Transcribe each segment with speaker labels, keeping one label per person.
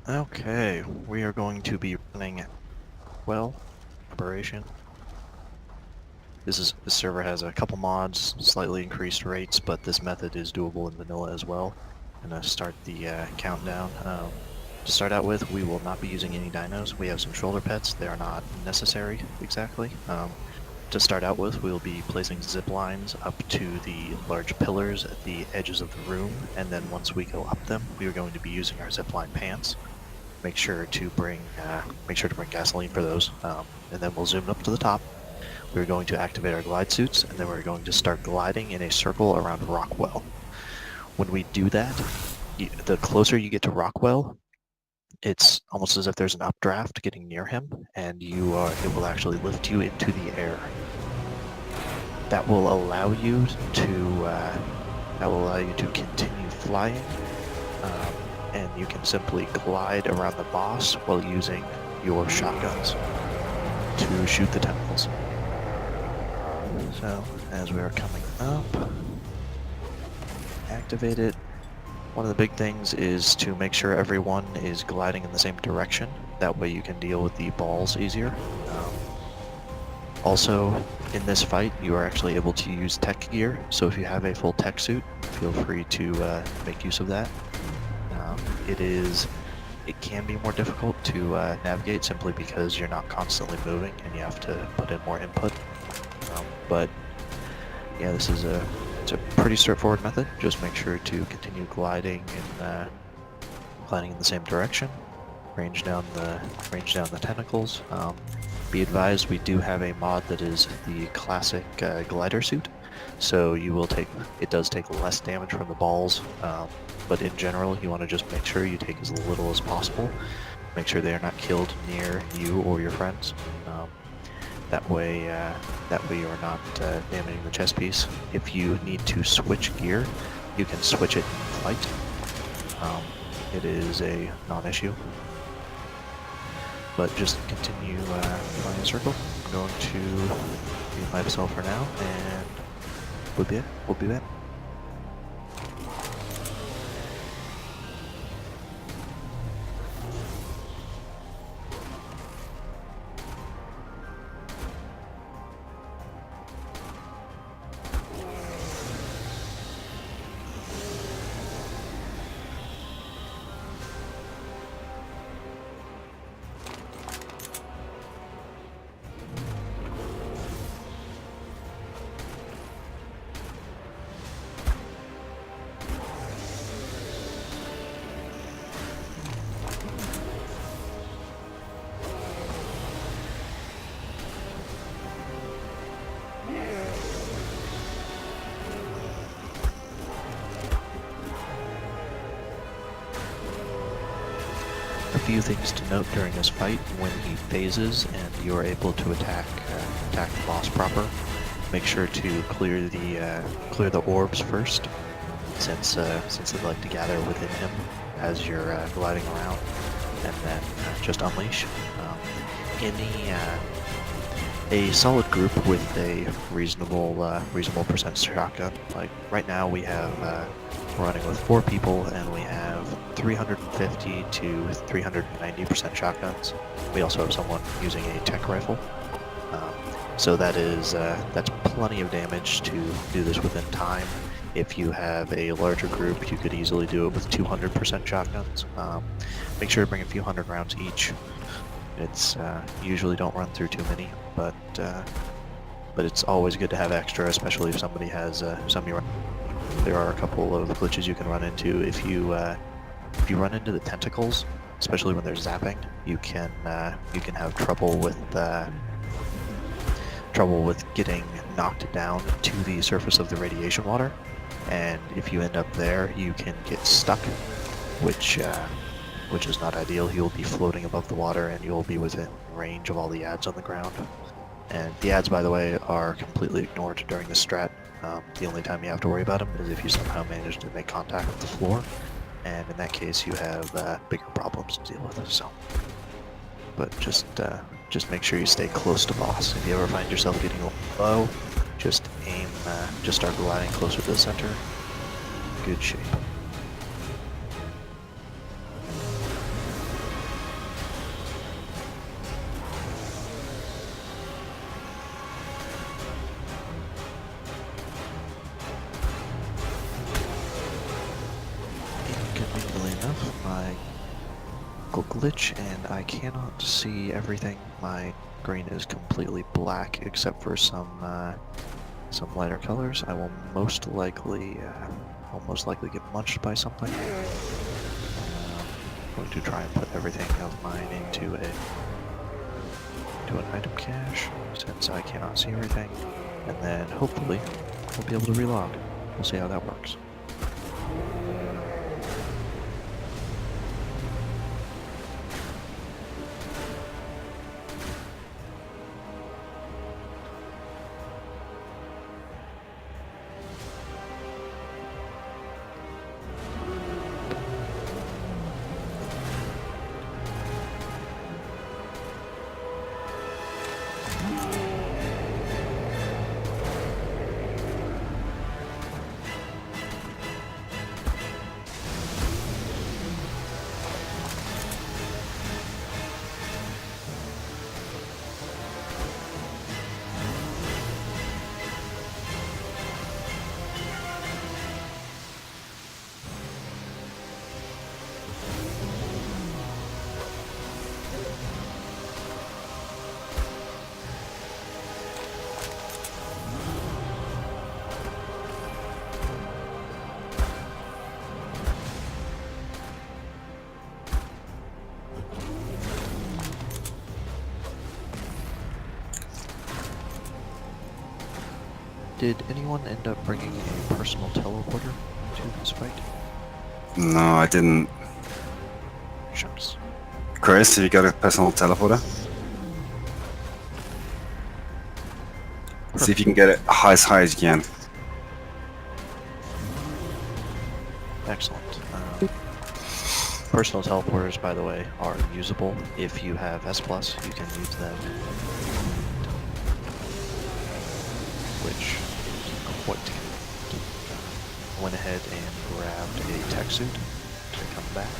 Speaker 1: Okay, we are going to be running operation. This server has a couple mods, slightly increased rates, but this method is doable in vanilla as well. I'm gonna start the countdown. To start out with, we will not be using any dinos. We have some shoulder pets. They are not necessary exactly. To start out with, we will be placing zip lines up to the large pillars at the edges of the room, and then once we go up them, we are going to be using our zipline pants. Make sure to bring gasoline for those, and then we'll zoom up to the top. We're going to activate our glide suits, and then we're going to start gliding in a circle around Rockwell. When we do that, the closer you get to Rockwell, it's almost as if there's an updraft getting near him, and it will actually lift you into the air. That will allow you to continue flying, and you can simply glide around the boss while using your shotguns to shoot the tentacles. So, as we are coming up, activate it. One of the big things is to make sure everyone is gliding in the same direction. That way you can deal with the balls easier. Also, in this fight, you are actually able to use tech gear, so if you have a full tech suit, feel free to make use of that. It can be more difficult to navigate simply because you're not constantly moving and you have to put in more input. But yeah, it's a pretty straightforward method. Just make sure to continue gliding in the same direction. Range down the tentacles. Be advised, we do have a mod that is the classic glider suit, so it does take less damage from the balls. But in general, you want to just make sure you take as little as possible. Make sure they are not killed near you or your friends. That way you are not damaging the chest piece. If you need to switch gear, you can switch it in flight. It is a non-issue. But just continue flying a circle. I'm going to mute myself for now, and we'll be back. A few things to note during this fight: when he phases and you are able to attack the boss proper, make sure to clear the orbs first, since they like to gather within him as you're gliding around, and then just unleash. A solid group with a reasonable percent shotgun. Like right now, we're running with 4 people, and we have 350 to 390% shotguns. We also have someone using a tech rifle, so that's plenty of damage to do this within time. If you have a larger group, you could easily do it with 200% shotguns. Make sure to bring a few hundred rounds each. It's usually don't run through too many, but it's always good to have extra, especially if somebody has some you run. There are a couple of glitches you can run into. If you run into the tentacles, especially when they're zapping, you can have trouble with getting knocked down to the surface of the radiation water, and if you end up there, you can get stuck, which is not ideal. You'll be floating above the water, and you'll be within range of all the ads on the ground. And the ads, by the way, are completely ignored during the strat. The only time you have to worry about them is if you somehow manage to make contact with the floor, and in that case you have bigger problems to deal with. So, but just make sure you stay close to boss. If you ever find yourself getting low, just start gliding closer to the center. Good shape. optical glitch and I cannot see everything. My screen is completely black except for some lighter colors. I will most likely get munched by something. I'm going to try and put everything of mine into an item cache since I cannot see everything, and then hopefully we'll be able to relog. We'll see how that works. Did anyone end up bringing a personal teleporter to this fight?
Speaker 2: No, I didn't.
Speaker 1: Shucks.
Speaker 2: Chris, have you got a personal teleporter? See if you can get it high as you can.
Speaker 1: Excellent. Personal teleporters, by the way, are usable. If you have S+, you can use them. Which is quite good. I went ahead and grabbed a tech suit to come back.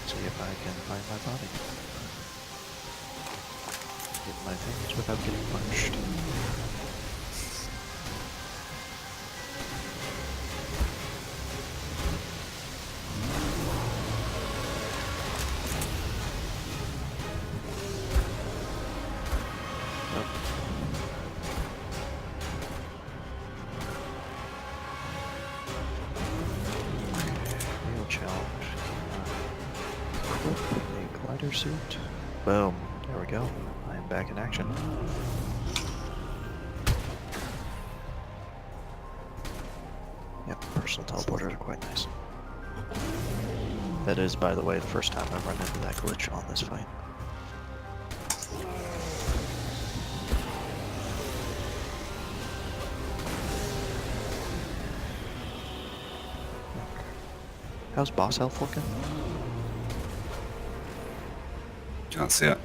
Speaker 1: See if I can find my body. Get my things without getting punched. A glider suit. Boom. There we go. I am back in action. Yep, personal teleporters are quite nice. That is, by the way, the first time I've run into that glitch on this fight. How's boss health looking?
Speaker 2: Can't see it.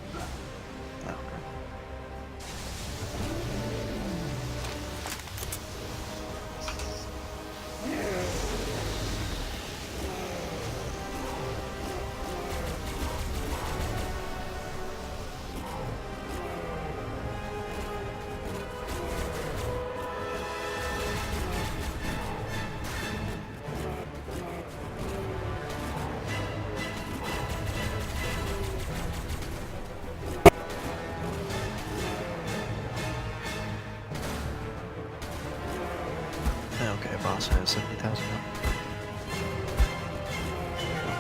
Speaker 1: Oh, okay, boss has 70,000 health.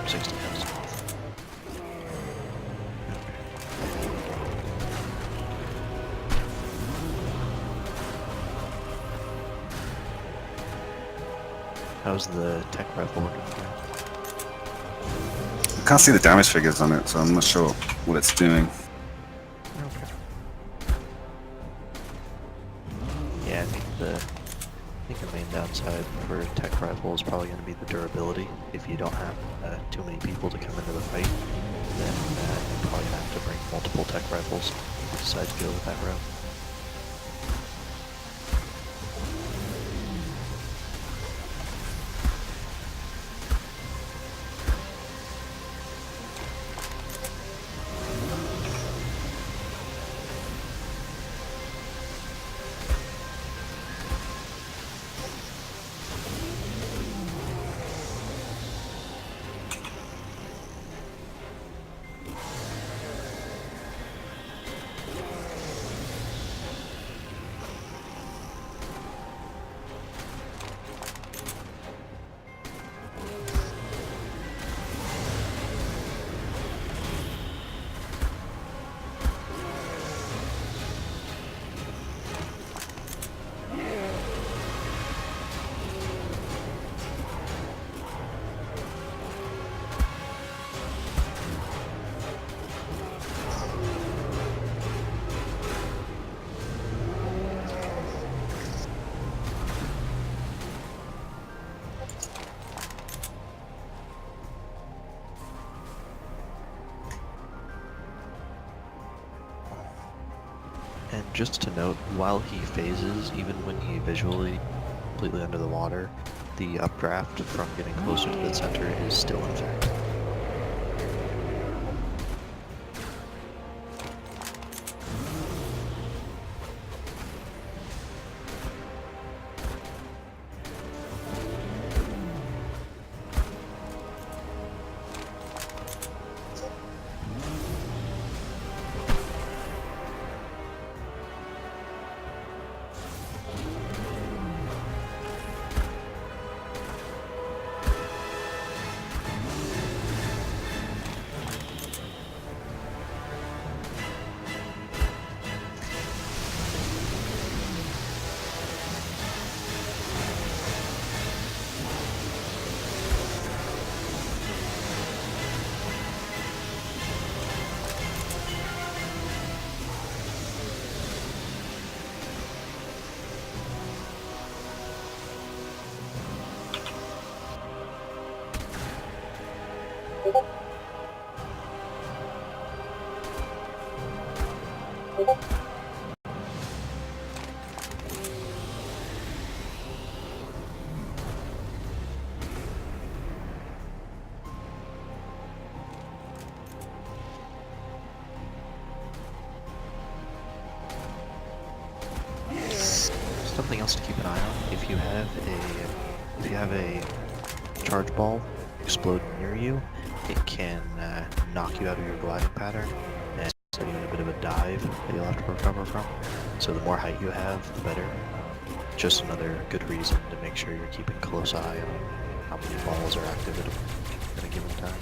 Speaker 1: 60,000 health. How's the tech rifle working for you?
Speaker 2: I can't see the damage figures on it, so I'm not sure what it's doing.
Speaker 1: Okay. Yeah, I think the main downside for tech rifle is probably going to be the durability. If you don't have too many people to come into the fight, then you probably have to bring multiple tech rifles if you decide to go with that route. just to note, while he phases, even when he visually completely under the water, the updraft from getting closer to the center is still in effect. Something else to keep an eye on: if you have a charge ball explode near you, it can knock you out of your gliding pattern and set you in a bit of a dive that you'll have to recover from. So the more height you have, the better. Just another good reason to make sure you're keeping a close eye on how many balls are active at a given time.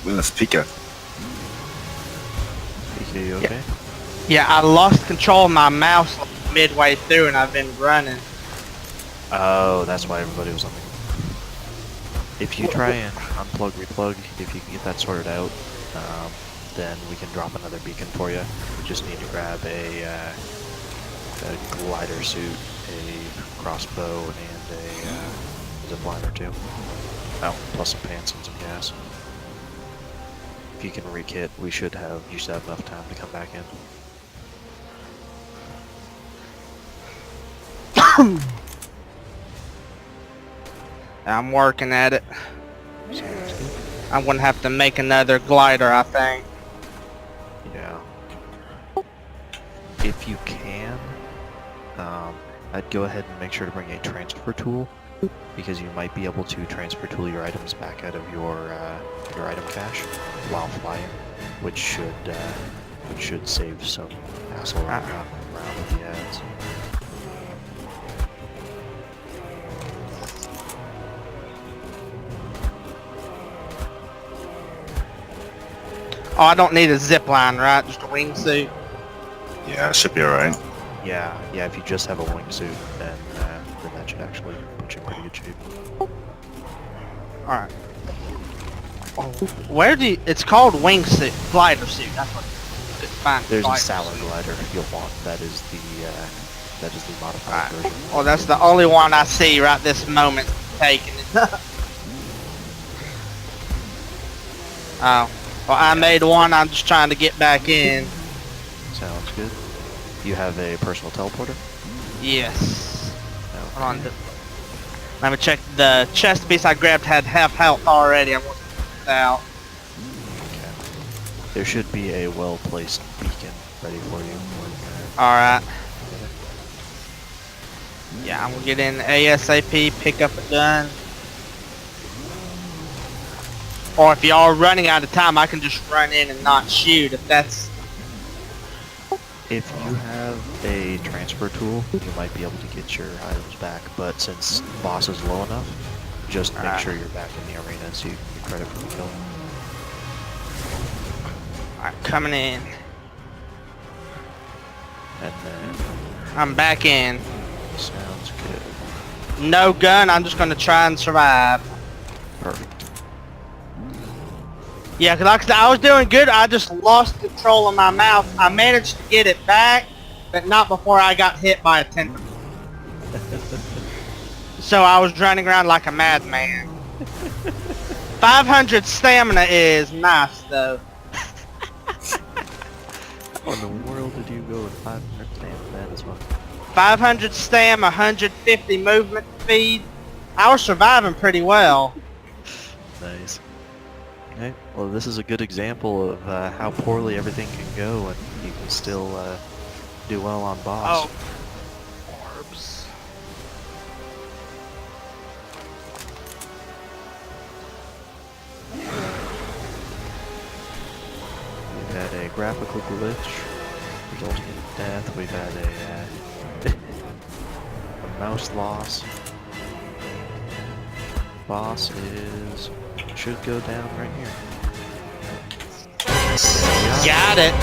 Speaker 2: Let's Pika.
Speaker 1: PK, you okay?
Speaker 3: Yeah, I lost control of my mouse midway through and I've been running.
Speaker 1: Oh, that's why everybody was on the... If you try and unplug, replug, if you can get that sorted out, then we can drop another beacon for you. We just need to grab a glider suit, a crossbow, and a zipline or two. Oh, plus some pants and some gas. If you can rekit, you should have enough time to come back in.
Speaker 3: I'm working at it.
Speaker 1: Sounds good.
Speaker 3: I'm gonna have to make another glider, I think.
Speaker 1: Yeah. If you can, I'd go ahead and make sure to bring a transfer tool, because you might be able to transfer tool your items back out of your item cache while flying, which should save some hassle around with the ads.
Speaker 3: Oh, I don't need a zipline, right? Just a wingsuit.
Speaker 2: Yeah, it should be alright.
Speaker 1: Yeah, if you just have a wingsuit, then that should actually put you in pretty good shape.
Speaker 3: Alright. Oh, where do you... It's called wingsuit. Glider suit. That's what it's fine.
Speaker 1: There's a
Speaker 3: glider
Speaker 1: Salar
Speaker 3: suit.
Speaker 1: glider you'll want. That is the modified version.
Speaker 3: Well, that's the only one I see right this moment taking it. Oh. Well, I made one. I'm just trying to get back in.
Speaker 1: Sounds good. You have a personal teleporter?
Speaker 3: Yes.
Speaker 1: Okay.
Speaker 3: Hold on. Let me check. The chest piece I grabbed had half health already. I want to put it out.
Speaker 1: Okay. There should be a well-placed beacon ready for you.
Speaker 3: Alright. Yeah, I'm gonna get in ASAP, pick up a gun. Or if y'all are running out of time, I can just run in and not shoot if that's...
Speaker 1: If you have a transfer tool, you might be able to get your items back, but since boss is low enough, just make sure you're back in the arena so you can get credit for the kill.
Speaker 3: Alright, coming in.
Speaker 1: And then...
Speaker 3: I'm back in.
Speaker 1: Sounds good.
Speaker 3: No gun, I'm just gonna try and survive.
Speaker 1: Perfect.
Speaker 3: Yeah, cause like I said, I was doing good, I just lost control of my mouse. I managed to get it back, but not before I got hit by a tentacle. So I was running around like a madman. 500 stamina is nice though.
Speaker 1: How in the world did you go with 500 stamina? That is fun.
Speaker 3: 500 stam, 150 movement speed. I was surviving pretty well.
Speaker 1: Nice. Okay, well this is a good example of how poorly everything can go and you can still do well on boss.
Speaker 3: Oh. Orbs.
Speaker 1: We've had a graphical glitch resulting in death. We've had a mouse loss. Boss should go down right here.
Speaker 3: Got it.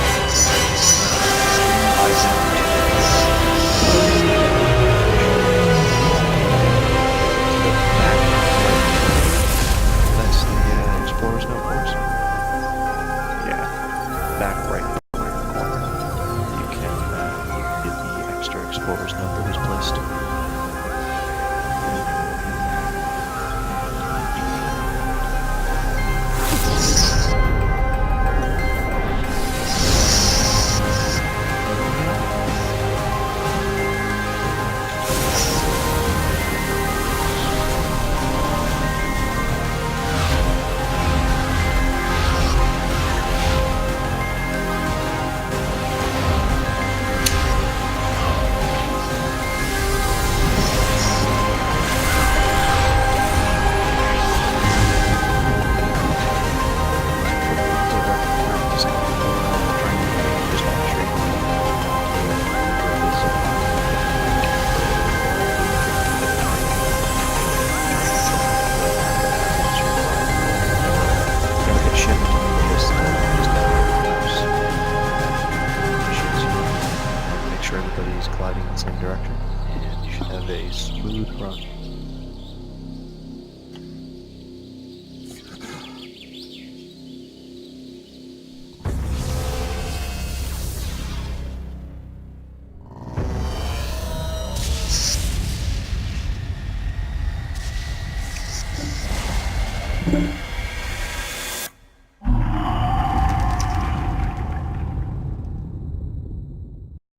Speaker 1: That's the Explorer's Note course. Yeah, back right in the corner. You can get the extra Explorer's Note that was placed. bodies colliding in the same direction, and you should have a smooth run.